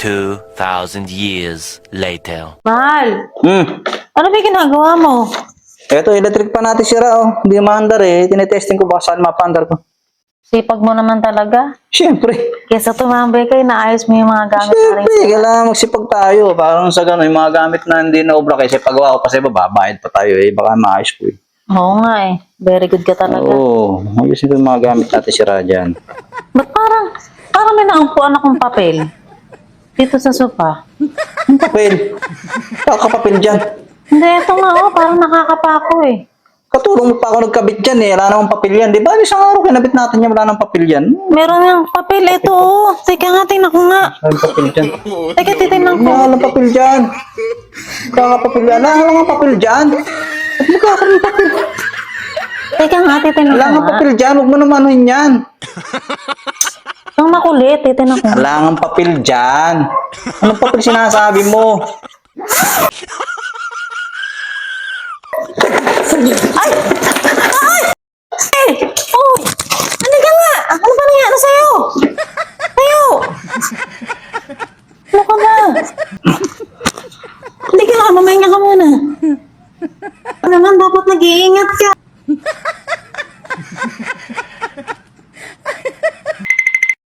2,000 years later. Mahal, Hmm. ano ba yung ginagawa mo? Eto, electric pa natin sira, oh. Hindi maandar eh. Tinetesting ko baka saan mapaandar ko. Sipag mo naman talaga. Siyempre. Kesa tumambay ka, inaayos mo yung mga gamit na rin. Siyempre, kailangan magsipag tayo. Parang sa gano'n, yung mga gamit na hindi na obra kasi pagawa ko pa sa iba, babayad pa tayo eh. Baka maayos ko eh. Oo nga eh. Very good ka talaga. Oo, ayusin ko yung mga gamit natin sira dyan. Ba't parang may naampuan akong papel? Dito sa sofa. Ang papel. Kakapapel dyan. Hindi, ito nga oh, parang nakakapako eh. Katulong mo pa ako nagkabit dyan eh. Wala namang papel yan. Di ba? Isang araw kinabit natin yan. Wala namang papel yan. Meron yung papel, ito oh. Teka nga, tingnan ko nga. Walang papel dyan. Teka, titignan ko. Wala namang papel dyan. Kakapapel yan. Wala namang papel dyan. Ba't magkakaroon ng papel? Teka nga, titignan Wala ko namang nga. papel dyan. Huwag mo naman anuhin yan. Ang makulit, titignan ko nga. Wala namang papel dyan. Anong papel sinasabi mo? Ay! Ay! Eh! Oh! Halika nga! Ano ba nangyari sa'yo? Tayo! Ano ka ba? Halika nga, mamahinga ka muna. Ano naman, dapat nag-iingat ka.